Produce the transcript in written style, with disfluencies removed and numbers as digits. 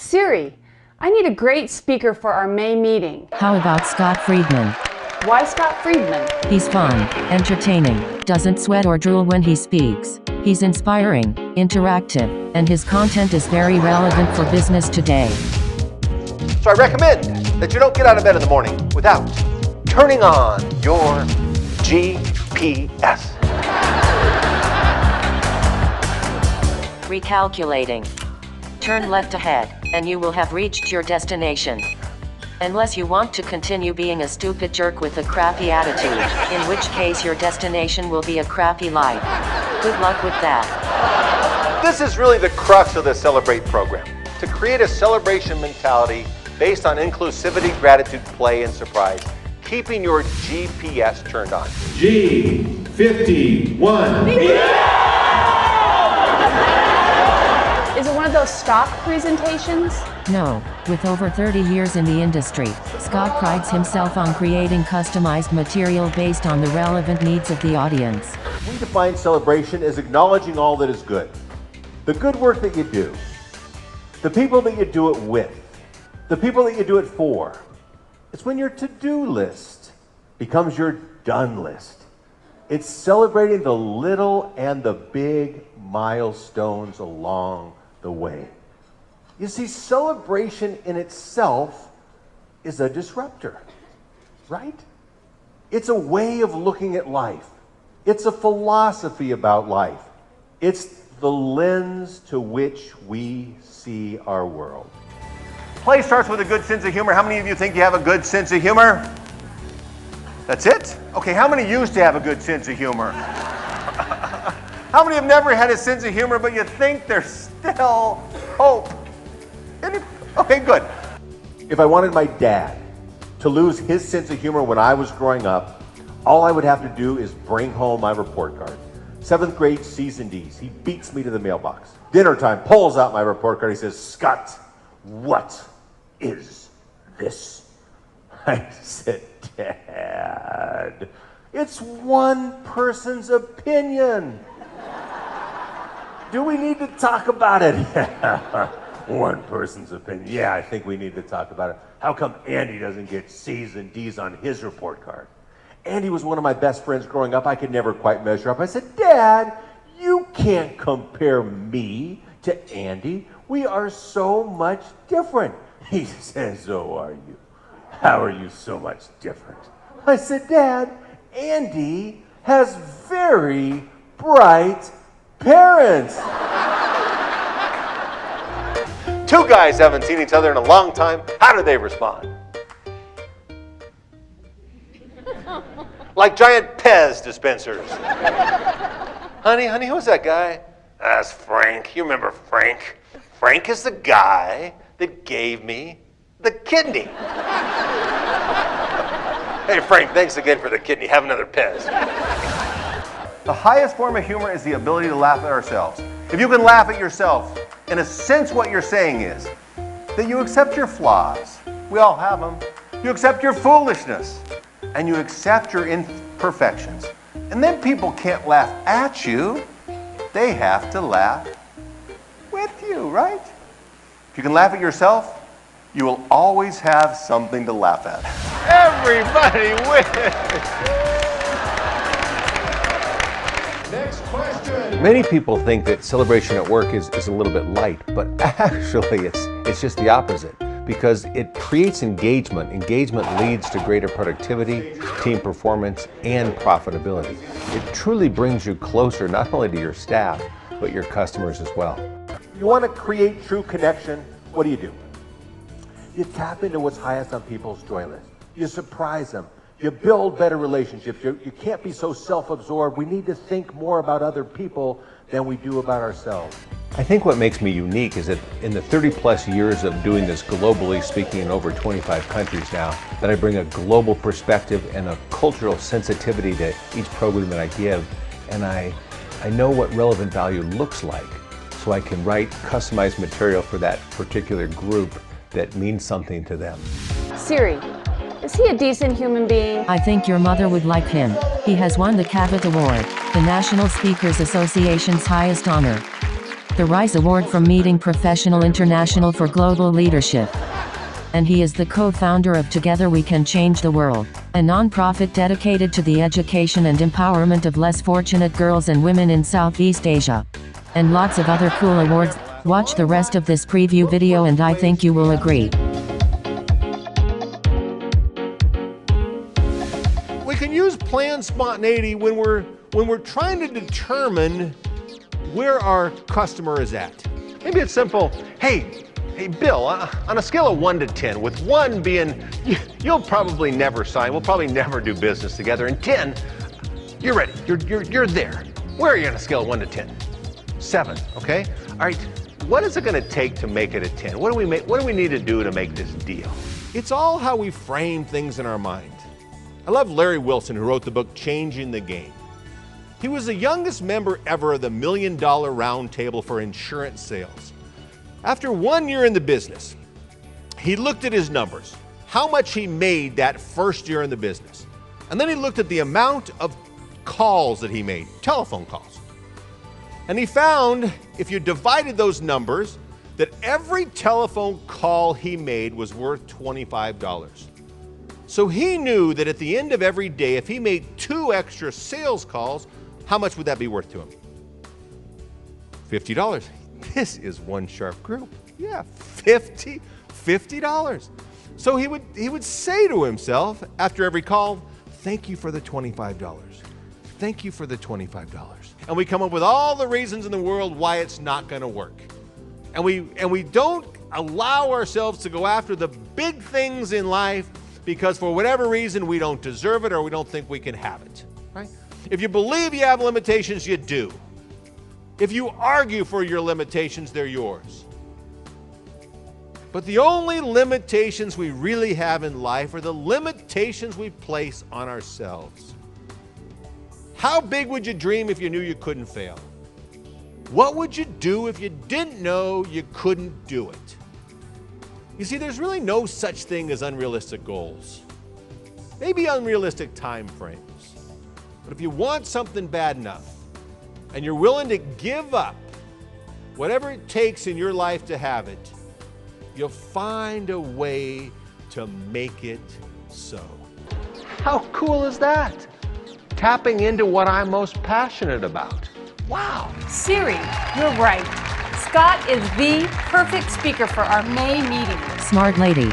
Siri, I need a great speaker for our May meeting. How about Scott Friedman? Why Scott Friedman? He's fun, entertaining, doesn't sweat or drool when he speaks. He's inspiring, interactive, and his content is very relevant for business today. So I recommend that you don't get out of bed in the morning without turning on your GPS. Recalculating. Turn left ahead, and you will have reached your destination. Unless you want to continue being a stupid jerk with a crappy attitude, in which case your destination will be a crappy life. Good luck with that. This is really the crux of the Celebrate program, to create a celebration mentality based on inclusivity, gratitude, play, and surprise, keeping your GPS turned on. G51. Is it one of those stock presentations? No, with over 30 years in the industry, Scott prides himself on creating customized material based on the relevant needs of the audience. We define celebration as acknowledging all that is good. The good work that you do, the people that you do it with, the people that you do it for. It's when your to-do list becomes your done list. It's celebrating the little and the big milestones along the way. You see, celebration in itself is a disruptor, right? It's a way of looking at life. It's a philosophy about life. It's the lens to which we see our world. Play starts with a good sense of humor. How many of you think you have a good sense of humor? That's it? Okay, how many used to have a good sense of humor? How many have never had a sense of humor, but you think there's still hope? Okay, good. If I wanted my dad to lose his sense of humor when I was growing up, all I would have to do is bring home my report card. 7th grade C's and D's. He beats me to the mailbox. Dinner time, pulls out my report card. He says, "Scott, what is this?" I said, "Dad, it's one person's opinion. Do we need to talk about it?" One person's opinion. Yeah, I think we need to talk about it. How come Andy doesn't get C's and D's on his report card? Andy was one of my best friends growing up. I could never quite measure up. I said, "Dad, you can't compare me to Andy. We are so much different." He says, "So are you. How are you so much different?" I said, "Dad, Andy has very bright parents." Two guys haven't seen each other in a long time. How do they respond? Like giant Pez dispensers. Honey, who's that guy? That's Frank. You remember Frank? Frank is the guy that gave me the kidney. Hey, Frank, thanks again for the kidney. Have another Pez. The highest form of humor is the ability to laugh at ourselves. If you can laugh at yourself, in a sense what you're saying is that you accept your flaws. We all have them. You accept your foolishness. And you accept your imperfections. And then people can't laugh at you. They have to laugh with you, right? If you can laugh at yourself, you will always have something to laugh at. Everybody wins! Next question. Many people think that celebration at work is a little bit light, but actually it's just the opposite, because it creates engagement. Engagement leads to greater productivity, team performance, and profitability. It truly brings you closer not only to your staff, but your customers as well. You want to create true connection, what do? You tap into what's highest on people's joy list. You surprise them. You build better relationships. You can't be so self-absorbed. We need to think more about other people than we do about ourselves. I think what makes me unique is that in the 30 plus years of doing this globally, speaking in over 25 countries now, that I bring a global perspective and a cultural sensitivity to each program that I give. And I know what relevant value looks like, so I can write customized material for that particular group that means something to them. Siri, is he a decent human being? I think your mother would like him. He has won the Cavett Award, the National Speakers Association's highest honor. the RISE Award from Meeting Professional International for Global Leadership. And he is the co-founder of Together We Can Change the World, a non-profit dedicated to the education and empowerment of less fortunate girls and women in Southeast Asia. And lots of other cool awards. Watch the rest of this preview video and I think you will agree. We can use planned spontaneity when we're trying to determine where our customer is at. Maybe it's simple. Hey Bill, on a scale of 1 to 10, with 1 being you'll probably never sign, we'll probably never do business together, and 10, you're ready, you're there. Where are you on a scale of 1 to 10? 7, okay? All right, what is it gonna take to make it a 10? What do we need to do to make this deal? It's all how we frame things in our mind. I love Larry Wilson, who wrote the book Changing the Game. He was the youngest member ever of the $1 Million Roundtable for insurance sales. After 1 year in the business, he looked at his numbers, how much he made that first year in the business. And then he looked at the amount of calls that he made, telephone calls. And he found, if you divided those numbers, that every telephone call he made was worth $25. So he knew that at the end of every day, if he made 2 extra sales calls, how much would that be worth to him? $50. This is one sharp group. Yeah, $50. So he would say to himself after every call, thank you for the $25. Thank you for the $25. And we come up with all the reasons in the world why it's not going to work. And we don't allow ourselves to go after the big things in life because for whatever reason we don't deserve it or we don't think we can have it. Right? If you believe you have limitations, you do. If you argue for your limitations, they're yours. But the only limitations we really have in life are the limitations we place on ourselves. How big would you dream if you knew you couldn't fail? What would you do if you didn't know you couldn't do it? You see, there's really no such thing as unrealistic goals. Maybe unrealistic time frames. But if you want something bad enough, and you're willing to give up whatever it takes in your life to have it, you'll find a way to make it so. How cool is that? Tapping into what I'm most passionate about. Wow. Siri, you're right. Scott is the perfect speaker for our May meeting. Smart lady.